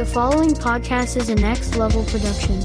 The following podcast is a next level production.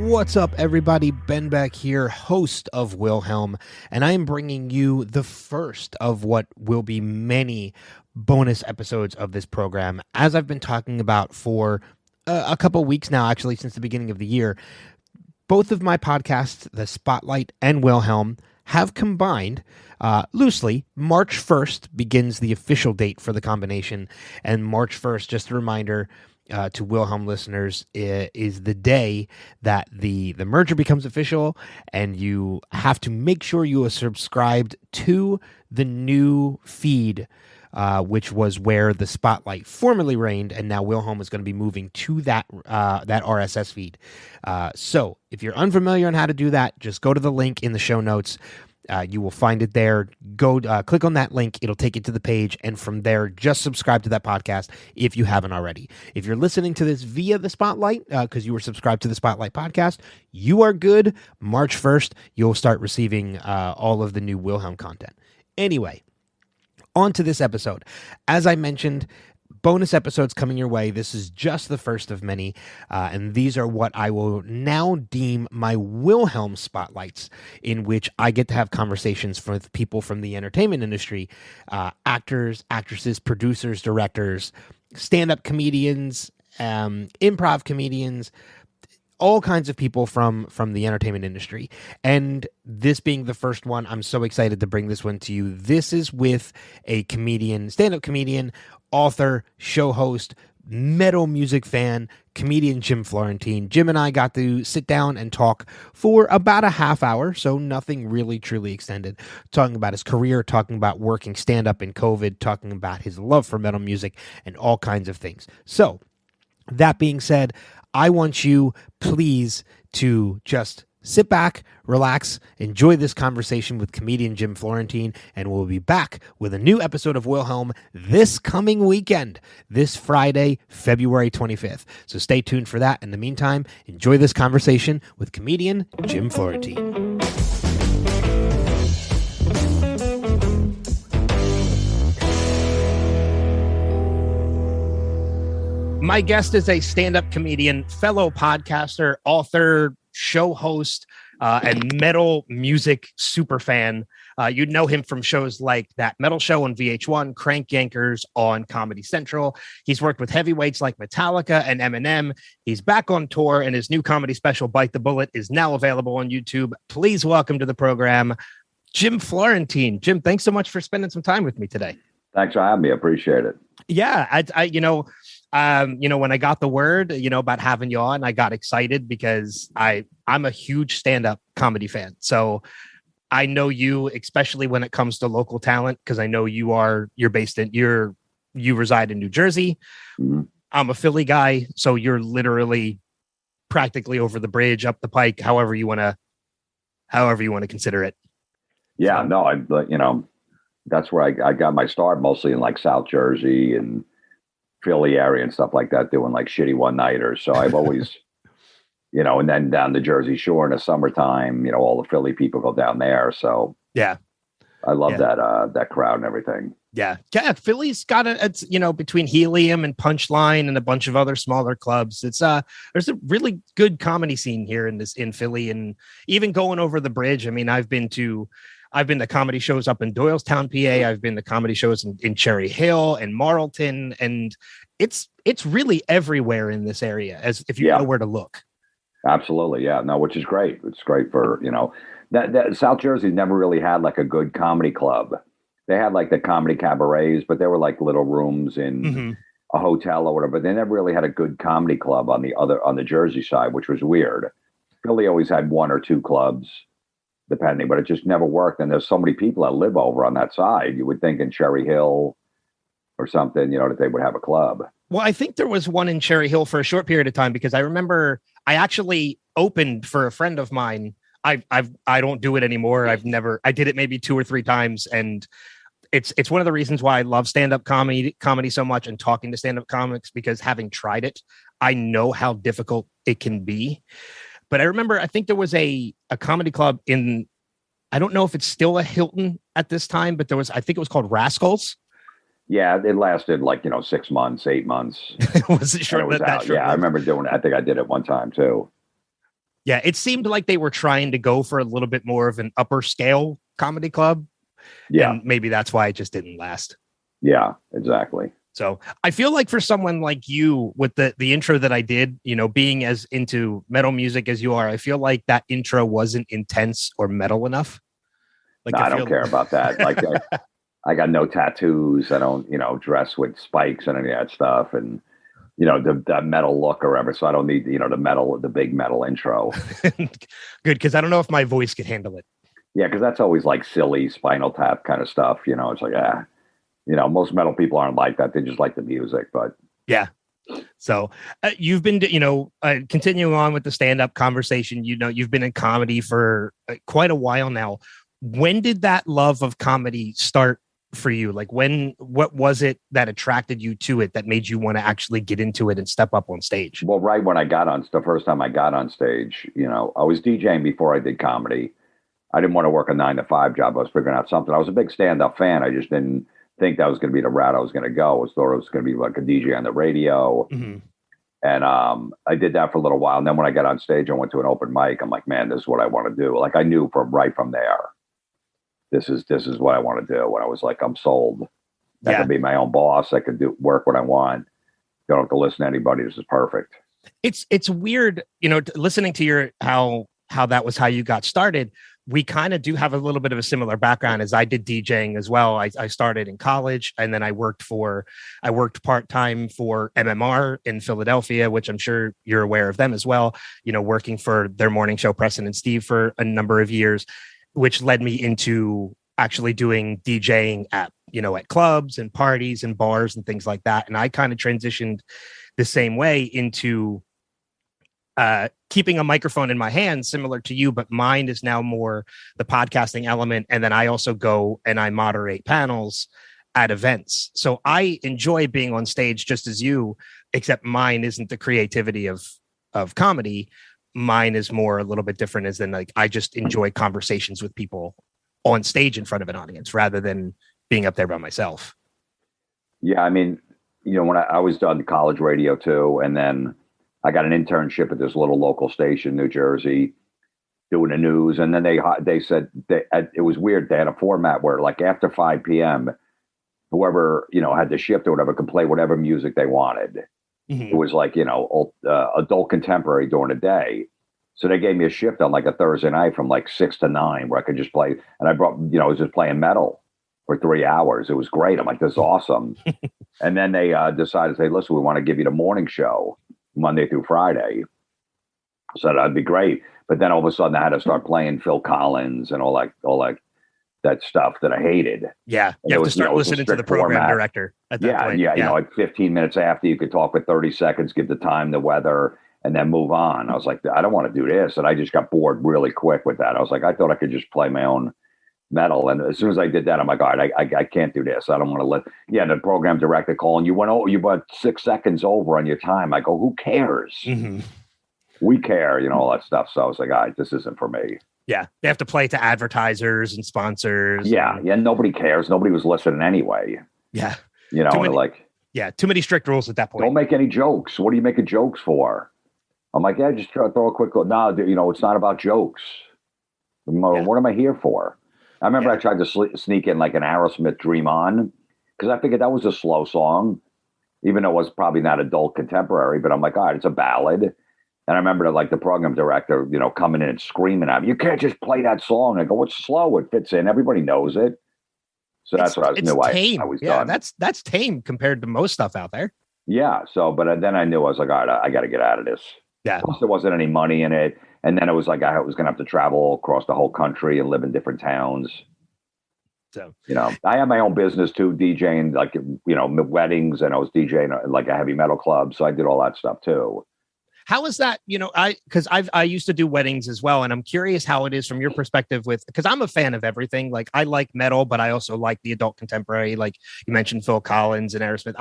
What's up, everybody? Ben back here, host of Wilhelm, and I am bringing you the first of what will be many bonus episodes of this program. As I've been talking about for a couple weeks now, actually, since the beginning of the year, both of my podcasts, The Spotlight and Wilhelm, have combined loosely. March 1st begins the official date for the combination, and March 1st, just a reminder, to Wilhelm listeners, is the day that the merger becomes official, and you have to make sure you are subscribed to the new feed, which was where the Spotlight formerly reigned, and now Wilhelm is going to be moving to that RSS feed. So if you're unfamiliar on how to do that, just go to the link in the show notes. You will find it there. Go click on that link. It'll take you to the page. And from there, just subscribe to that podcast if you haven't already. If you're listening to this via the Spotlight, because you were subscribed to the Spotlight podcast, you are good. March 1st, you'll start receiving all of the new Wilhelm content. Anyway, on to this episode. As I mentioned, bonus episodes coming your way. This is just the first of many, and these are what I will now deem my Wilhelm spotlights, in which I get to have conversations with people from the entertainment industry, actors, actresses, producers, directors, stand-up comedians, improv comedians, all kinds of people from the entertainment industry. And this being the first one, I'm so excited to bring this one to you. This is with a comedian, stand-up comedian, author, show host, metal music fan, comedian Jim Florentine. Jim and I got to sit down and talk for about a half hour, so nothing really truly extended, talking about his career, talking about working stand-up in COVID, talking about his love for metal music, and all kinds of things. So, that being said, I want you, please, to just sit back, relax, enjoy this conversation with comedian Jim Florentine, and we'll be back with a new episode of Wilhelm this coming weekend, this Friday, February 25th. So stay tuned for that. In the meantime, enjoy this conversation with comedian Jim Florentine. My guest is a stand-up comedian, fellow podcaster, author, show host, and metal music super fan. You'd know him from shows like That Metal Show on VH1, Crank Yankers on Comedy Central. He's worked with heavyweights like Metallica and Eminem. He's back on tour, and his new comedy special, Bite the Bullet, is now available on YouTube. Please welcome to the program, Jim Florentine. Jim, thanks so much for spending some time with me today. Thanks for having me. I appreciate it. Yeah, when I got the word, about having you on, I got excited because I'm a huge stand-up comedy fan. So I know you, especially when it comes to local talent, because I know you reside in New Jersey. Mm-hmm. I'm a Philly guy, so you're literally practically over the bridge, up the pike, however you want to consider it. Yeah, no, that's where I got my start, mostly in like South Jersey and Philly area and stuff like that, doing like shitty one-nighters. So I've always, and then down the Jersey Shore in the summertime, all the Philly people go down there. So yeah, I love that crowd and everything. Yeah. Philly's got it's between Helium and Punchline and a bunch of other smaller clubs. It's there's a really good comedy scene here in Philly, and even going over the bridge. I mean, I've been to comedy shows up in Doylestown, PA. I've been to comedy shows in Cherry Hill and Marlton, and it's really everywhere in this area, as if you know where to look. Absolutely, yeah. No, which is great. It's great for that South Jersey never really had like a good comedy club. They had like the comedy cabarets, but they were like little rooms in a hotel or whatever. But they never really had a good comedy club on the Jersey side, which was weird. Philly always had one or two clubs, depending, but it just never worked. And there's so many people that live over on that side. You would think in Cherry Hill or something, that they would have a club. Well, I think there was one in Cherry Hill for a short period of time because I remember I actually opened for a friend of mine. I don't do it anymore. I did it maybe 2 or 3 times, and it's one of the reasons why I love stand-up comedy so much and talking to stand-up comics, because having tried it, I know how difficult it can be. But I remember, I think there was a comedy club in, I don't know if it's still a Hilton at this time, but I think it was called Rascals. Yeah, it lasted 6 months, 8 months. Was it short? It was out. Yeah, I remember doing it. I think I did it one time too. Yeah, it seemed like they were trying to go for a little bit more of an upper scale comedy club. Yeah. And maybe that's why it just didn't last. Yeah, exactly. So I feel like for someone like you, with the intro that I did, being as into metal music as you are, I feel like that intro wasn't intense or metal enough. Like, no, I don't care about that. Like, I got no tattoos. I don't, dress with spikes and any of that stuff. And, the metal look or whatever. So I don't need, the big metal intro. Good. Because I don't know if my voice could handle it. Yeah. Because that's always like silly Spinal Tap kind of stuff. It's like, most metal people aren't like that. They just like the music, but yeah. So you've been, continuing on with the stand-up conversation, you've been in comedy for quite a while now. When did that love of comedy start for you? Like what was it that attracted you to it that made you want to actually get into it and step up on stage? Well, right when the first time I got on stage, I was DJing before I did comedy. I didn't want to work a 9-to-5 job. I was figuring out something. I was a big stand-up fan. I just didn't think that was going to be the route I was going to go. I thought it was going to be like a DJ on the radio. Mm-hmm. And I did that for a little while. And then when I got on stage, I went to an open mic. I'm like, man, this is what I want to do. Like I knew right from there, this is what I want to do. And I was like, I'm sold. I can be my own boss. I could work what I want. Don't have to listen to anybody. This is perfect. It's weird, listening to how that was how you got started. We kind of do have a little bit of a similar background, as I did DJing as well. I started in college, and then I worked part-time for MMR in Philadelphia, which I'm sure you're aware of them as well, working for their morning show, Preston and Steve, for a number of years, which led me into actually doing DJing at clubs and parties and bars and things like that. And I kind of transitioned the same way into keeping a microphone in my hand, similar to you, but mine is now more the podcasting element. And then I also go and I moderate panels at events. So I enjoy being on stage just as you, except mine isn't the creativity of comedy. Mine is more a little bit different, as in like I just enjoy conversations with people on stage in front of an audience rather than being up there by myself. Yeah, I mean, when I was done college radio too, and then I got an internship at this little local station, New Jersey, doing the news. And then they said it was weird. They had a format where like after 5 p.m., whoever, had the shift or whatever could play whatever music they wanted. Mm-hmm. It was like, adult contemporary during the day. So they gave me a shift on like a Thursday night from like 6 to 9 where I could just play. And I I was just playing metal for 3 hours. It was great. I'm like, this is awesome. And then they decided to say, listen, we want to give you the morning show Monday through Friday. So that'd be great. But then all of a sudden I had to start playing Phil Collins and all that stuff that I hated. Yeah. You have to start listening to the program director at that point. Yeah. Like 15 minutes after, you could talk for 30 seconds, give the time, the weather, and then move on. I was like, I don't want to do this. And I just got bored really quick with that. I was like, I thought I could just play my own metal. And as soon as I did that, I'm like, all right, I can't do this. I don't want to the program director calling, you went 6 seconds over on your time. I go, who cares? Mm-hmm. We care, all that stuff. So I was like, all right, this isn't for me. Yeah. They have to play to advertisers and sponsors. Yeah. Yeah. Nobody cares. Nobody was listening anyway. Yeah. Too many strict rules at that point. Don't make any jokes. What are you making jokes for? I'm like, yeah, just throw a quick, no, it's not about jokes. What am I here for? I remember I tried to sneak in like an Aerosmith Dream On because I figured that was a slow song, even though it was probably not adult contemporary, but I'm like, all right, it's a ballad. And I remember the program director, coming in and screaming at me, you can't just play that song. I go, what's slow? It fits in. Everybody knows it. So that's what I knew. I was done. That's tame compared to most stuff out there. Yeah. So, but then I knew I was like, all right, I got to get out of this. Yeah. Plus, there wasn't any money in it. And then it was like I was going to have to travel across the whole country and live in different towns. So, I have my own business too, DJing, like, weddings, and I was DJing like a heavy metal club. So I did all that stuff too. how is that? Because I used to do weddings as well, and I'm curious how it is from your perspective because I'm a fan of everything. Like, I like metal, but I also like the adult contemporary. Like you mentioned, Phil Collins and Aerosmith.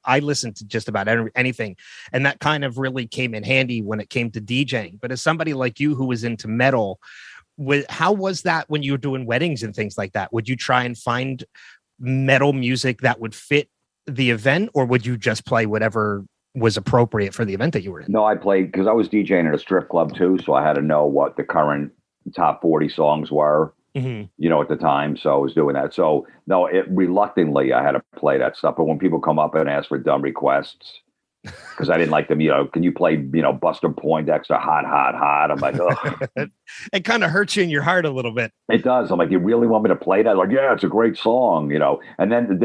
I listen to just about anything, and that kind of really came in handy when it came to DJing. But as somebody like you who was into metal, how was that when you were doing weddings and things like that? Would you try and find metal music that would fit the event, or would you just play whatever was appropriate for the event that you were in? No, I played because I was DJing at a strip club too, so I had to know what the current top 40 songs were, at the time. So I was doing that. So no, reluctantly I had to play that stuff. But when people come up and ask for dumb requests, because I didn't like them, can you play, Buster Poindexter, hot, hot, hot? I'm like, ugh. It kind of hurts you in your heart a little bit. It does. I'm like, you really want me to play that? Like, yeah, it's a great song, And then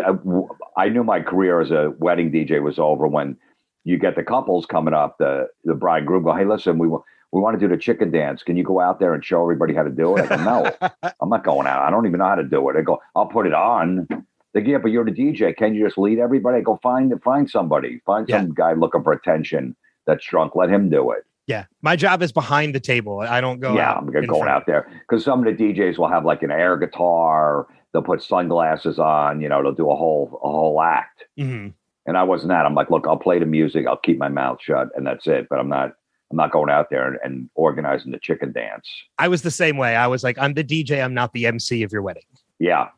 I knew my career as a wedding DJ was over when you get the couples coming up, the bride and groom go, hey, listen, we want to do the chicken dance. Can you go out there and show everybody how to do it? I go, no, I'm not going out. I don't even know how to do it. I go, I'll put it on. They go, yeah, but you're the DJ. Can you just lead everybody? I go, find somebody. Find some guy looking for attention that's drunk. Let him do it. Yeah. My job is behind the table. I don't go out. I'm going out there. Because some of the DJs will have like an air guitar. They'll put sunglasses on. They'll do a whole act. Mm-hmm. And I wasn't that. I'm like, look, I'll play the music. I'll keep my mouth shut. And that's it. But I'm not going out there and organizing the chicken dance. I was the same way. I was like, I'm the DJ. I'm not the MC of your wedding. Yeah.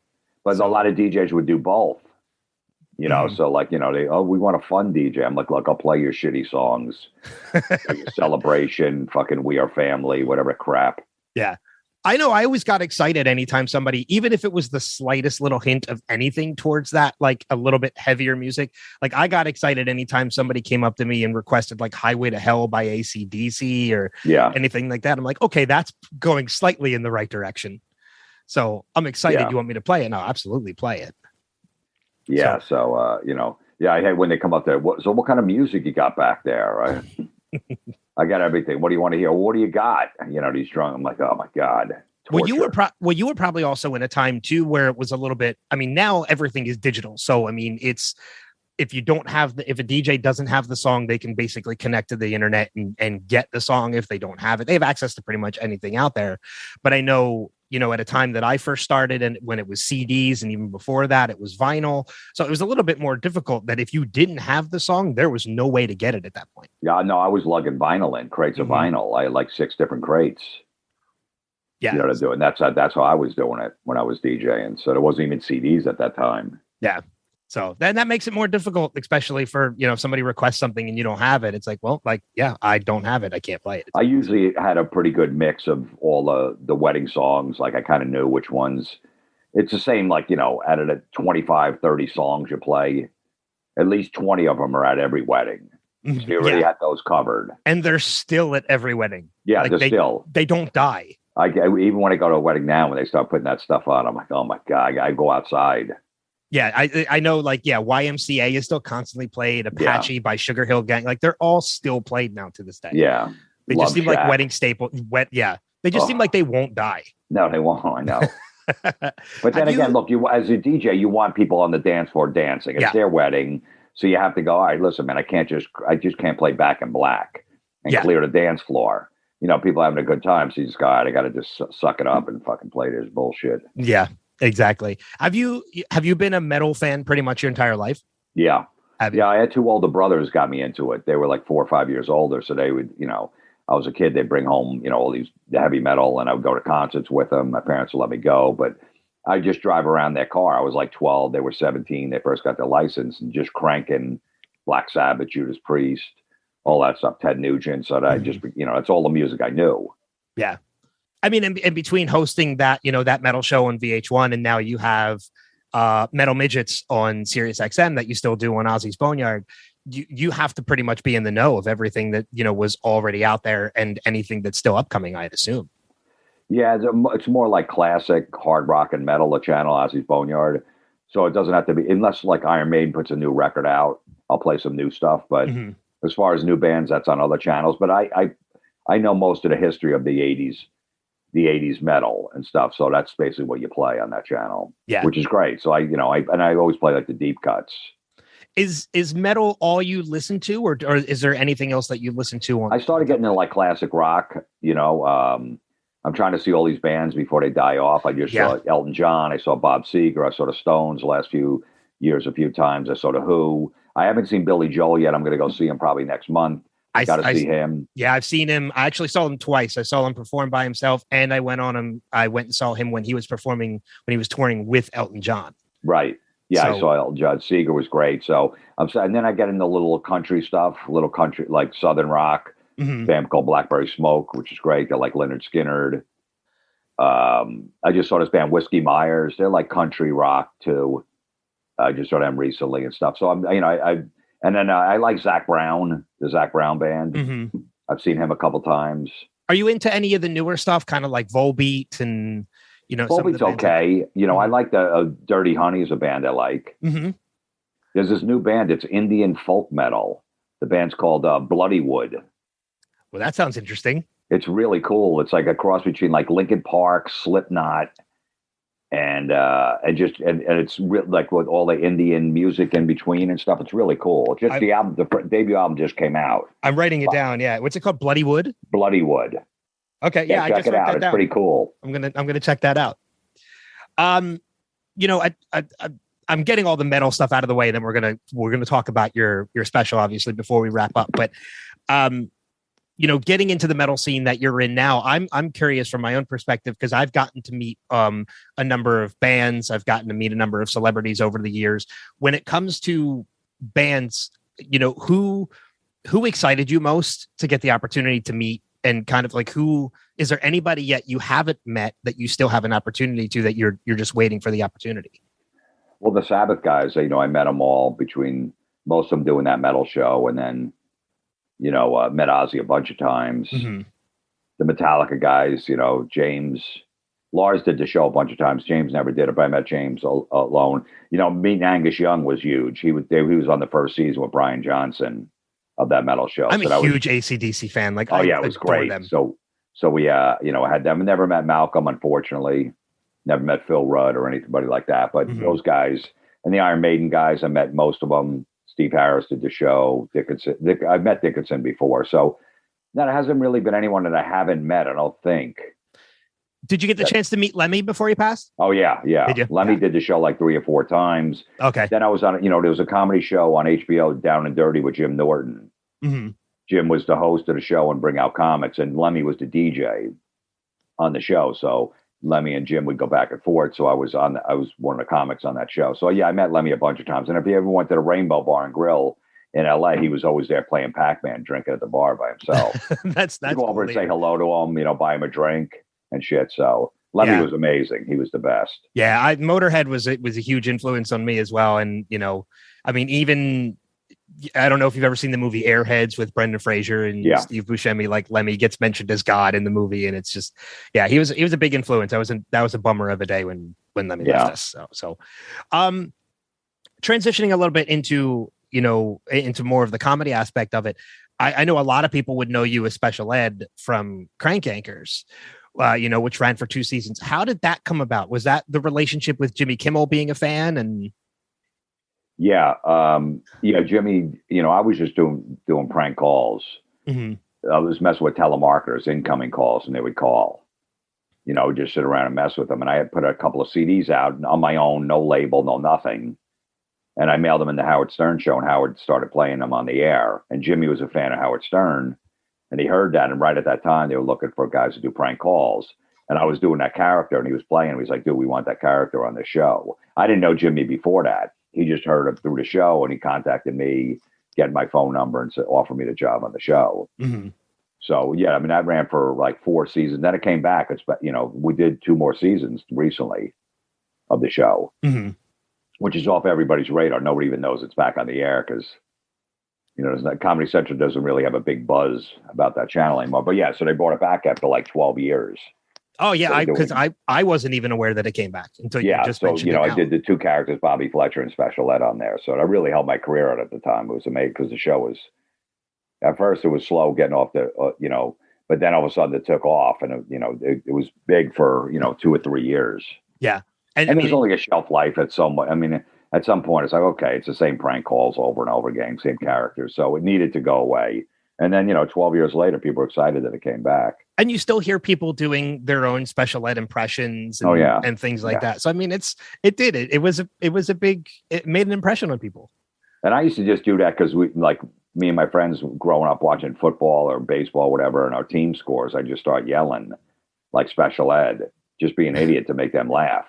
But a lot of DJs would do both, So like, we want a fun DJ. I'm like, look, I'll play your shitty songs, your Celebration, fucking We Are Family, whatever crap. Yeah. I know. I always got excited anytime somebody, even if it was the slightest little hint of anything towards that, like a little bit heavier music. Like I got excited anytime somebody came up to me and requested like Highway to Hell by AC/DC or anything like that. I'm like, okay, that's going slightly in the right direction. So I'm excited. You want me to play it? No, absolutely play it. Yeah. So, I hate when they come up there. What kind of music you got back there? Right? I got everything. What do you want to hear? What do you got? These drunk. I'm like, oh my God. Well, you were probably also in a time too, where it was a little bit, now everything is digital. So, it's, if you don't have if a DJ doesn't have the song, they can basically connect to the internet and get the song. If they don't have it, they have access to pretty much anything out there. But I know, at a time that I first started and when it was CDs and even before that, it was vinyl. So it was a little bit more difficult that if you didn't have the song, there was no way to get it at that point. Yeah, no, I was lugging vinyl in crates of vinyl. I had like 6 different crates. Yeah. To do it. And that's how I was doing it when I was DJing. So there wasn't even CDs at that time. Yeah. So then that makes it more difficult, especially for, if somebody requests something and you don't have it. It's like, well, I don't have it. I can't play it. I usually had a pretty good mix of all the wedding songs. Like I kind of knew which ones. It's the same, like, out of the 25, 30 songs you play, at least 20 of them are at every wedding. So you already had those covered. And they're still at every wedding. Yeah, like they don't die. Even when I go to a wedding now, when they start putting that stuff on, I'm like, oh my God, I go outside. Yeah, I know, like, YMCA is still constantly played. Apache by Sugar Hill Gang. Like, they're all still played now to this day. Yeah. They just seem like wedding staple. They just seem like they won't die. No, they won't. I know. But then again, look, you as a DJ, you want people on the dance floor dancing. It's their wedding. So you have to go, all right, listen, man, I just can't play Back in Black and clear the dance floor. People having a good time. So you just go, all right, I got to just suck it up and fucking play this bullshit. Yeah. Exactly. Have you been a metal fan pretty much your entire life? Yeah. I had 2 older brothers got me into it. They were like 4 or 5 years older. So they would, I was a kid. They'd bring home, all the heavy metal and I would go to concerts with them. My parents would let me go, but I just drive around their car. I was like 12. They were 17. They first got their license and just cranking Black Sabbath, Judas Priest, all that stuff, Ted Nugent. So that I just, it's all the music I knew. Yeah. I mean, in between hosting that, that metal show on VH1, and now you have Metal Midgets on Sirius XM that you still do on Ozzy's Boneyard, you have to pretty much be in the know of everything that, was already out there and anything that's still upcoming, I'd assume. Yeah, it's more like classic hard rock and metal, the channel, Ozzy's Boneyard. So it doesn't have to be, unless like Iron Maiden puts a new record out, I'll play some new stuff. But as far as new bands, that's on other channels. But I know most of the history of the 80s. the 80s metal and stuff. So that's basically what you play on that channel. Yeah. Which is great. So I always play like the deep cuts. Is metal all you listen to, or is there anything else that you listen to? I started getting into like classic rock, I'm trying to see all these bands before they die off. I just saw Elton John. I saw Bob Seger. I saw the Stones the last few years a few times. I saw the Who. I haven't seen Billy Joel yet. I'm going to go see him probably next month. I got to see him. Yeah, I've seen him. I actually saw him twice. I saw him perform by himself, and I went and saw him when he was performing, when he was touring with Elton John. Right. Yeah, so, I saw Elton John. Seger was great. So and then I get into little country stuff, little country like Southern rock. Band called Blackberry Smoke, which is great. They're like Leonard Skinner. I just saw this band Whiskey Myers. They're like country rock too. I just saw them recently and stuff. So I like Zach Brown, the Zach Brown band. I've seen him a couple times. Are you into any of the newer stuff, kind of like Volbeat and Volbeat's okay. I like the Dirty Honey is a band I like. There's this new band. It's Indian folk metal. The band's called Bloody Wood. Well, that sounds interesting. It's really cool. It's like a cross between like Linkin Park, Slipknot, and it's like with all the Indian music in between and stuff. It's really cool. Just the album, the debut album just came out. I'm writing it down. Yeah, what's it called? Bloody Wood. Bloody Wood. Okay, yeah, check it out. It's pretty cool. I'm gonna check that out. I'm getting all the metal stuff out of the way. Then we're gonna talk about your special, obviously, before we wrap up. But getting into the metal scene that you're in now, I'm curious from my own perspective, because I've gotten to meet a number of bands. I've gotten to meet a number of celebrities over the years. When it comes to bands, who excited you most to get the opportunity to meet, and kind of like is there anybody yet you haven't met that you still have an opportunity to, that you're just waiting for the opportunity? Well, the Sabbath guys, I met them all, between most of them doing that metal show, and then met Ozzy a bunch of times. The Metallica guys, James, Lars did the show a bunch of times. James never did it, but I met James alone. Meeting Angus Young was huge. He was on the first season with Brian Johnson of that metal show. I'm a huge AC/DC fan. Like, it was great. Them. So we, I had them. I never met Malcolm, unfortunately. Never met Phil Rudd or anybody like that. But those guys and the Iron Maiden guys, I met most of them. Steve Harris did the show. Dickinson. I've met Dickinson before. So that hasn't really been anyone that I haven't met, I don't think. Did you get the chance to meet Lemmy before he passed? Oh, yeah. Did you? Lemmy did the show like 3 or 4 times. Okay. Then I was on, there was a comedy show on HBO, Down and Dirty, with Jim Norton. Jim was the host of the show and bring out comics, and Lemmy was the DJ on the show. So Lemmy and Jim would go back and forth. So I was one of the comics on that show. So yeah, I met Lemmy a bunch of times. And if you ever went to the Rainbow Bar and Grill in LA, he was always there playing Pac-Man, drinking at the bar by himself. that's go over and say hello to him, buy him a drink and shit. So Lemmy was amazing. He was the best. Yeah. Motorhead was a huge influence on me as well. And, even, I don't know if you've ever seen the movie Airheads with Brendan Fraser and Steve Buscemi. Like, Lemmy gets mentioned as God in the movie, and it's just, he was a big influence. That was a bummer of a day when Lemmy left us. So, transitioning a little bit into more of the comedy aspect of it. I know a lot of people would know you as Special Ed from Crank Yankers, which ran for 2 seasons. How did that come about? Was that the relationship with Jimmy Kimmel being a fan? And Jimmy, I was just doing prank calls. I was messing with telemarketers, incoming calls, and they would call, just sit around and mess with them. And I had put a couple of CDs out on my own, no label, no nothing. And I mailed them in the Howard Stern show, and Howard started playing them on the air. And Jimmy was a fan of Howard Stern, and he heard that. And right at that time, they were looking for guys to do prank calls. And I was doing that character, and he was playing. He was like, dude, we want that character on the show. I didn't know Jimmy before that. He just heard it through the show, and he contacted me, getting my phone number, and offered me the job on the show. So, that ran for like 4 seasons. Then it came back. We did 2 more seasons recently of the show, which is off everybody's radar. Nobody even knows it's back on the air because, Comedy Central doesn't really have a big buzz about that channel anymore. But so they brought it back after like 12 years. Oh yeah, because I wasn't even aware that it came back until you just mentioned it. I did the 2 characters, Bobby Fletcher and Special Ed, on there, so that really helped my career out at the time. It was amazing because the show was, at first it was slow getting off the, but then all of a sudden it took off, and it was big for 2 or 3 years. Yeah, and there's only a shelf life at some. I mean, at some point it's like, okay, it's the same prank calls over and over again, same characters, so it needed to go away. And then 12 years later, people were excited that it came back. And you still hear people doing their own special ed impressions and, and things like that. So I mean, it made an impression on people. And I used to just do that because me and my friends growing up watching football or baseball, whatever, and our team scores, I just start yelling like special ed, just be an idiot to make them laugh.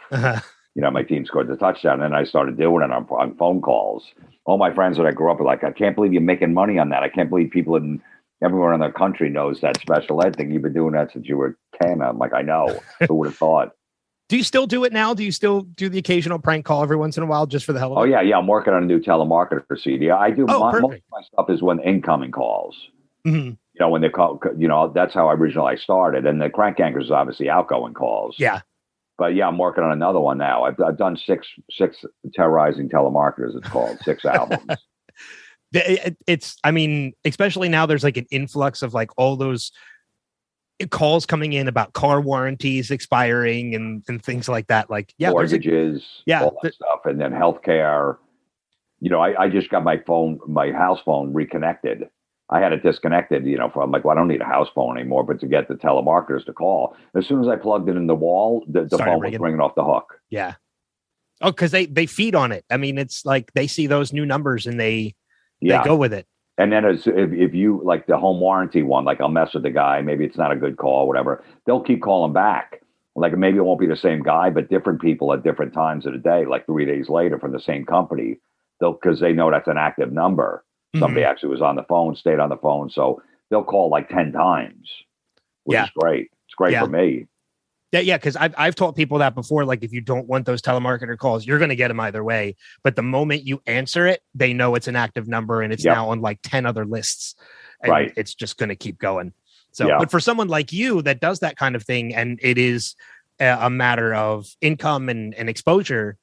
My team scored the touchdown, and then I started doing it on phone calls. All my friends that I grew up with, like, I can't believe you're making money on that. I can't believe people everywhere in the country knows that special ed thing. You've been doing that since you were 10. I'm like, I know. Who would have thought? Do you still do it now? Do you still do the occasional prank call every once in a while just for the hell of it? Oh, yeah. I'm working on a new telemarketer CD. I do. Most of my stuff is when incoming calls. Mm-hmm. When they call, that's how I started. And the Crank Yankers is obviously outgoing calls. Yeah. But yeah, I'm working on another one now. I've done six terrorizing telemarketers. It's called 6 albums. Especially now there's like an influx of like all those calls coming in about car warranties expiring and things like that. Like, mortgages, all that stuff. And then healthcare. I just got my house phone reconnected. I had it disconnected, I'm like, well, I don't need a house phone anymore, but to get the telemarketers to call. As soon as I plugged it in the wall, the phone was ringing off the hook. Yeah. Oh, because they feed on it. I mean, it's like they see those new numbers and they go with it. And then if you like the home warranty one, like I'll mess with the guy, maybe it's not a good call, whatever. They'll keep calling back. Like maybe it won't be the same guy, but different people at different times of the day, like 3 days later from the same company, because they know that's an active number. Somebody actually was on the phone, stayed on the phone. So they'll call like 10 times, which is great. It's great for me. Yeah, because I've told people that before. Like, if you don't want those telemarketer calls, you're going to get them either way. But the moment you answer it, they know it's an active number and it's now on like 10 other lists. And it's just going to keep going. So, but for someone like you that does that kind of thing, and it is a matter of income and exposure,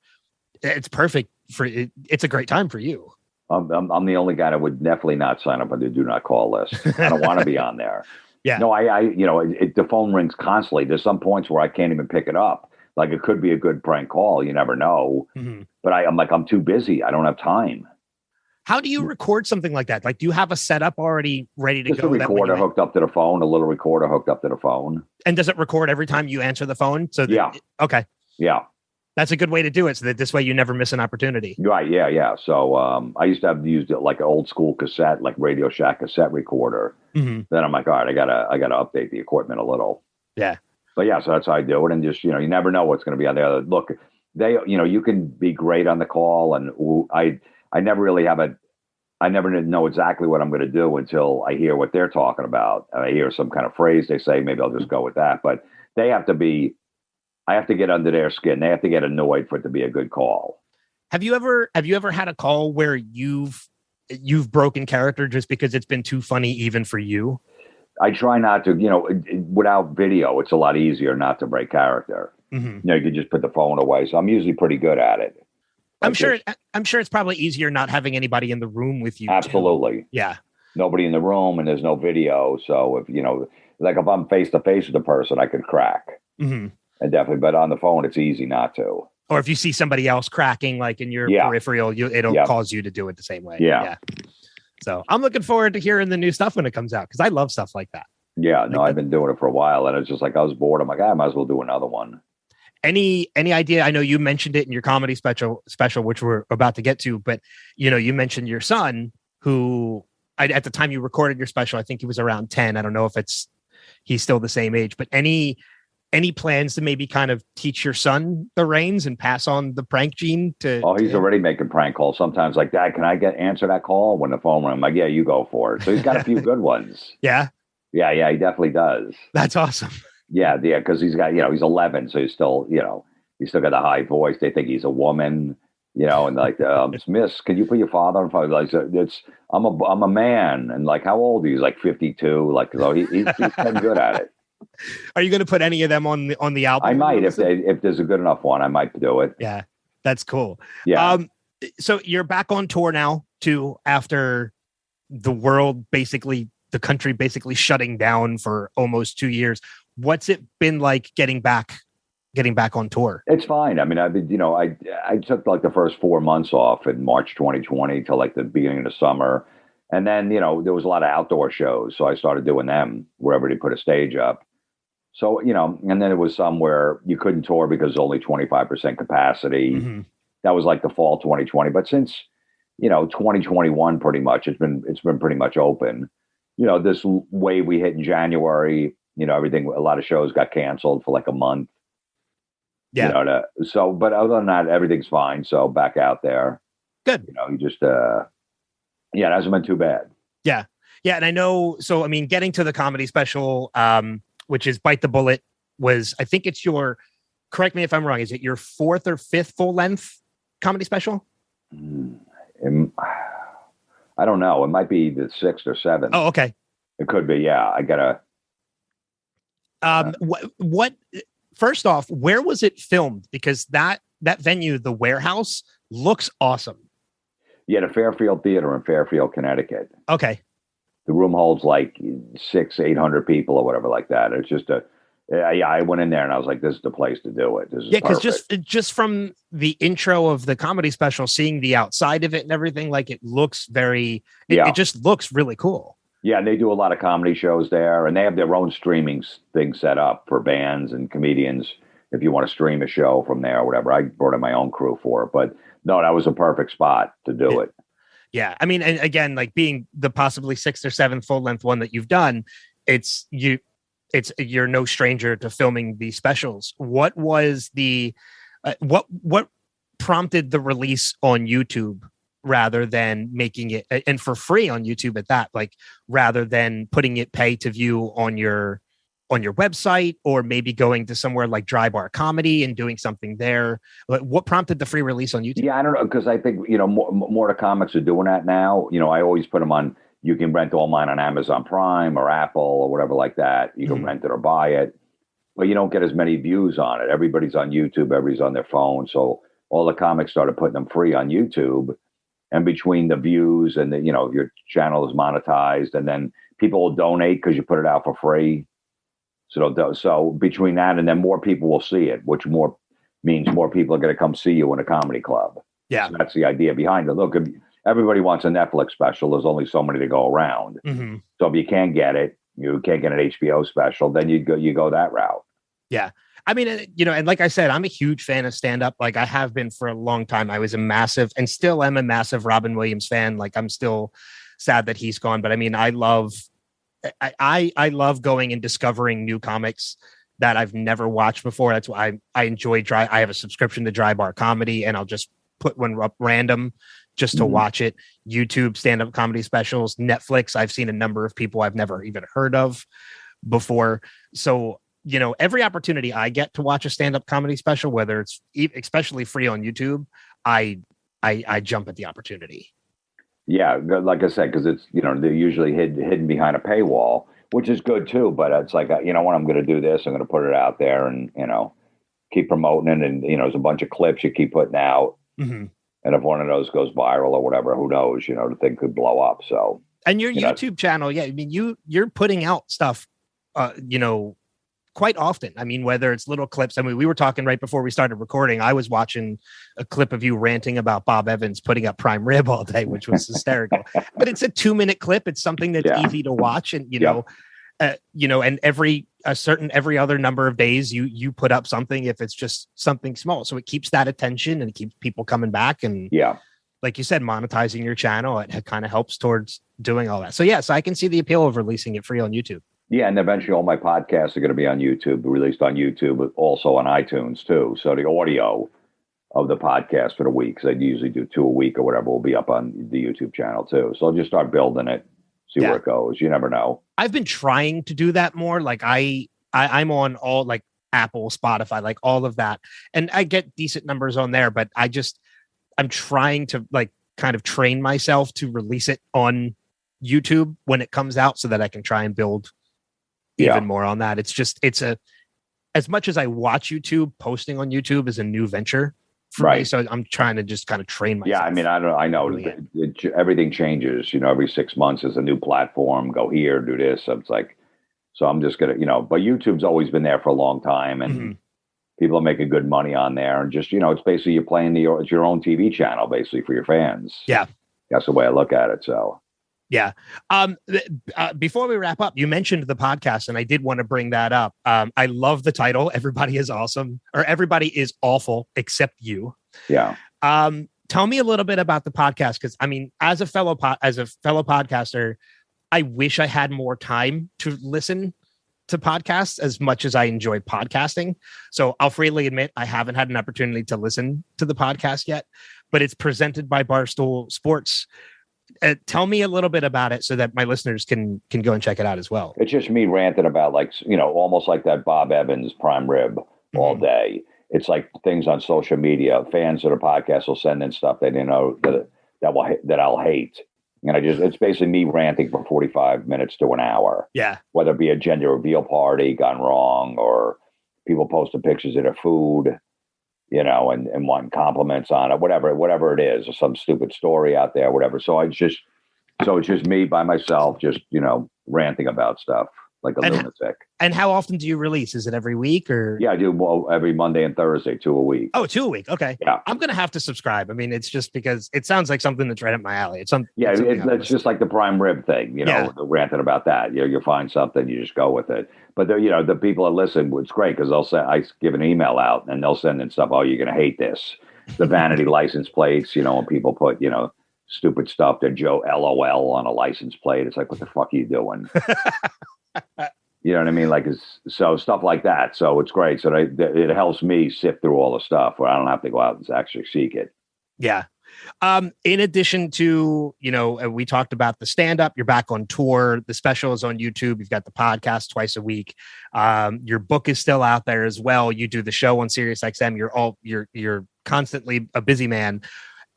it's perfect for it. It's a great time for you. I'm the only guy that would definitely not sign up on the do not call list. I don't want to be on there. Yeah. No, the phone rings constantly. There's some points where I can't even pick it up. Like it could be a good prank call. You never know. Mm-hmm. But I'm like, I'm too busy. I don't have time. How do you record something like that? Like, do you have a setup already ready to go? A recorder hooked up to the phone, a little recorder hooked up to the phone. And does it record every time you answer the phone? So okay. Yeah. That's a good way to do it, so that this way you never miss an opportunity. Right, yeah. So I used to have used it like an old school cassette, like Radio Shack cassette recorder. Mm-hmm. Then I'm like, all right, I gotta update the equipment a little. Yeah. But yeah, so that's how I do it, and just you never know what's going to be on the other. Look, you can be great on the call, and I never really I never know exactly what I'm going to do until I hear what they're talking about. And I hear some kind of phrase they say, maybe I'll just go with that. But I have to get under their skin. They have to get annoyed for it to be a good call. Have you ever had a call where you've broken character just because it's been too funny even for you? I try not to, without video, it's a lot easier not to break character. Mm-hmm. You can just put the phone away. So I'm usually pretty good at it. I'm sure it's probably easier not having anybody in the room with you. Absolutely. Too. Yeah. Nobody in the room and there's no video. So if if I'm face to face with the person, I could crack. Mm-hmm. And definitely, but on the phone, it's easy not to. Or if you see somebody else cracking, like in your peripheral, it'll cause you to do it the same way. Yeah. So I'm looking forward to hearing the new stuff when it comes out, because I love stuff like that. Yeah, no, I've been doing it for a while, and it's just like I was bored. I'm like, I might as well do another one. Any idea? I know you mentioned it in your comedy special, which we're about to get to, but you mentioned your son, who at the time you recorded your special, I think he was around 10. I don't know if he's still the same age, but any plans to maybe kind of teach your son the reins and pass on the prank gene to? Oh, he's already making prank calls. Sometimes like, Dad, can I answer that call when the phone rings? I'm like, yeah, you go for it. So he's got a few good ones. Yeah. Yeah. He definitely does. That's awesome. Yeah. Because he's got, he's 11. So he's still, he's still got a high voice. They think he's a woman, and like, Miss, can you put your father on phone? Like, I'm a man. And like, how old are you? He's like 52. Like, so he's pretty good at it. Are you going to put any of them on the album? I might, if there's a good enough one, I might do it. Yeah, that's cool. Yeah. So you're back on tour now too, after the world basically the country basically shutting down for almost 2 years. What's it been like getting back on tour? It's fine. I mean, I've been, I took like the first 4 months off in March 2020 till like the beginning of the summer. And then, there was a lot of outdoor shows. So I started doing them wherever they put a stage up. So, and then it was some where you couldn't tour because only 25% capacity. Mm-hmm. That was like the fall 2020. But since, 2021, pretty much, it's been pretty much open. This wave we hit in January, a lot of shows got canceled for like a month. Yeah. But other than that, everything's fine. So back out there. Good. You just, it hasn't been too bad. Yeah. Yeah. And I know, so, I mean, getting to the comedy special, which is Bite the Bullet, I think it's correct me if I'm wrong, is it your 4th or 5th full length comedy special? I don't know. It might be the 6th or 7th. Oh, okay. It could be. Yeah. I gotta. What? First off, where was it filmed? Because that venue, the Warehouse, looks awesome. Yeah, the Fairfield Theater in Fairfield, Connecticut. Okay. The room holds like 600-800 people or whatever like that. It's just I went in there and I was like, this is the place to do it. This is because just from the intro of the comedy special, seeing the outside of it and everything, like it looks it just looks really cool. Yeah, and they do a lot of comedy shows there, and they have their own streaming thing set up for bands and comedians if you want to stream a show from there or whatever. I brought in my own crew for it, but no, that was a perfect spot to do it. Yeah, I mean, and again, like being the possibly 6th or 7th full length one that you've done, you're no stranger to filming these specials. What was the what prompted the release on YouTube rather than making it and for free on YouTube at that, like rather than putting it pay to view on your website, or maybe going to somewhere like Dry Bar Comedy and doing something there? What prompted the free release on YouTube? Yeah, I don't know, because I think more of the comics are doing that now. I always put them on. You can rent all mine on Amazon Prime or Apple or whatever like that. You can rent it or buy it, but you don't get as many views on it. Everybody's on YouTube. Everybody's on their phone. So all the comics started putting them free on YouTube. And between the views and your channel is monetized, and then people will donate because you put it out for free. So between that and then more people will see it, which means more people are going to come see you in a comedy club. Yeah. So that's the idea behind it. Look, everybody wants a Netflix special. There's only so many to go around. Mm-hmm. So if you can't get it, you can't get an HBO special, then you go that route. Yeah. I mean, and like I said, I'm a huge fan of stand-up. Like I have been for a long time. I was a massive and still am a massive Robin Williams fan. Like I'm still sad that he's gone. But I mean, I love going and discovering new comics that I've never watched before. That's why I enjoy I have a subscription to Dry Bar Comedy, and I'll just put one up random just to watch it. YouTube stand-up comedy specials, Netflix. I've seen a number of people I've never even heard of before. So, every opportunity I get to watch a stand-up comedy special, whether it's especially free on YouTube, I jump at the opportunity. Yeah, like I said, because it's, they're usually hidden behind a paywall, which is good too. But it's like, what, I'm going to do this. I'm going to put it out there and, keep promoting it. And, there's a bunch of clips you keep putting out. Mm-hmm. And if one of those goes viral or whatever, who knows, the thing could blow up. So, and your YouTube channel, yeah, I mean, you're putting out stuff, quite often. I mean, whether it's little clips. I mean, we were talking right before we started recording. I was watching a clip of you ranting about Bob Evans putting up prime rib all day, which was hysterical. But it's a 2-minute clip. It's something that's easy to watch, and and every other number of days, you put up something if it's just something small. So it keeps that attention and it keeps people coming back. And like you said, monetizing your channel, it kind of helps towards doing all that. So yes, I can see the appeal of releasing it free on YouTube. Yeah, and eventually all my podcasts are going to be on YouTube, released on YouTube, but also on iTunes too. So the audio of the podcast for the week, because I usually do 2 a week or whatever, will be up on the YouTube channel too. So I'll just start building it, see where it goes. You never know. I've been trying to do that more. Like I'm on all like Apple, Spotify, like all of that, and I get decent numbers on there. But I'm trying to like kind of train myself to release it on YouTube when it comes out, so that I can try and build even more on that. As much as I watch YouTube, posting on YouTube is a new venture for me. Right. So I'm trying to just kind of train myself. Yeah, I mean, I know everything changes. Every 6 months is a new platform. Go here, do this. So it's like, so I'm just gonna, but YouTube's always been there for a long time, and people are making good money on there. And just, it's basically you're playing it's your own TV channel basically for your fans. Yeah, that's the way I look at it. So. Yeah. Before we wrap up, you mentioned the podcast, and I did want to bring that up. I love the title. Everybody is awesome, or everybody is awful except you. Yeah. Tell me a little bit about the podcast, because I mean, as a fellow podcaster, I wish I had more time to listen to podcasts as much as I enjoy podcasting. So I'll freely admit I haven't had an opportunity to listen to the podcast yet, but it's presented by Barstool Sports. Tell me a little bit about it so that my listeners can go and check it out as well. It's just me ranting about, like, almost like that Bob Evans prime rib all day. It's like things on social media. Fans of the podcast will send in stuff they didn't know that I'll hate. And it's basically me ranting for 45 minutes to an hour. Yeah. Whether it be a gender reveal party gone wrong, or people posting pictures of their food, and wanting compliments on it, whatever it is, or some stupid story out there, whatever. So it's just me by myself, just, ranting about stuff like a lunatic. And how often do you release? Is it every week or? Yeah, I do every Monday and Thursday, 2 a week. Oh, 2 a week. Okay. Yeah. I'm going to have to subscribe. I mean, it's just because it sounds like something that's right up my alley. It's just like the prime rib thing, the ranting about that. You find something, you just go with it. But the people that listen, it's great because I give an email out and they'll send in stuff. Oh, you're going to hate this. The vanity license plates, when people put, stupid stuff, they're Joe LOL on a license plate. It's like, what the fuck are you doing? You know what I mean? Like, so stuff like that. So it's great. So it helps me sift through all the stuff where I don't have to go out and actually seek it. Yeah. In addition to, we talked about the stand-up, you're back on tour, the special is on YouTube, you've got the podcast twice a week. Your book is still out there as well. You do the show on SiriusXM. You're constantly a busy man.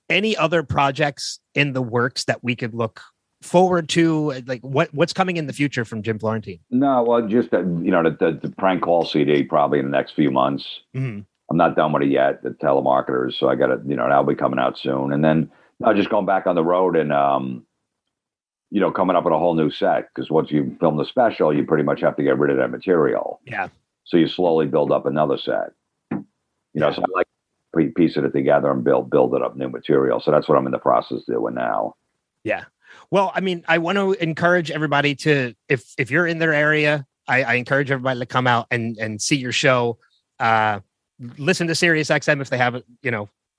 Any other projects in the works that we could look forward to? Like what's coming in the future from Jim Florentine? No, well, just the prank call CD probably in the next few months. Mm-hmm. I'm not done with it yet, the telemarketers. So I got to, that'll be coming out soon. And then just going back on the road and, coming up with a whole new set. Because once you film the special, you pretty much have to get rid of that material. Yeah. So you slowly build up another set. So I like piecing it together and build it up new material. So that's what I'm in the process of doing now. Yeah. Well, I mean, I want to encourage everybody to, if you're in their area, I encourage everybody to come out and see your show. Listen to SiriusXM if they have,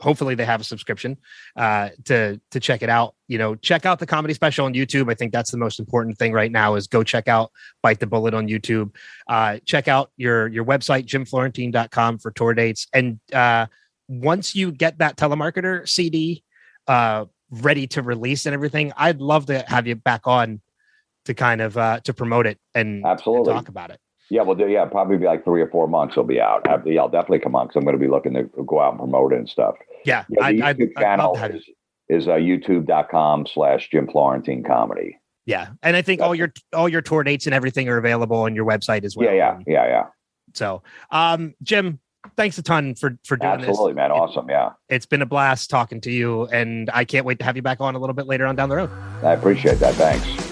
hopefully they have a subscription to check it out. Check out the comedy special on YouTube. I think that's the most important thing right now is go check out Bite the Bullet on YouTube. Check out your website, jimflorentine.com for tour dates. And once you get that telemarketer CD ready to release and everything, I'd love to have you back on to kind of to promote it and absolutely talk about it. Yeah, we'll do. Yeah, probably be like 3 or 4 months. It'll be out. I'll definitely come on because I'm going to be looking to go out and promote it and stuff. Yeah, the YouTube channel is youtube.com/Jim Florentine Comedy. Yeah, and I think all your tour dates and everything are available on your website as well. Yeah. So, Jim, thanks a ton for doing this. Absolutely, man. Awesome. Yeah, it's been a blast talking to you, and I can't wait to have you back on a little bit later on down the road. I appreciate that. Thanks.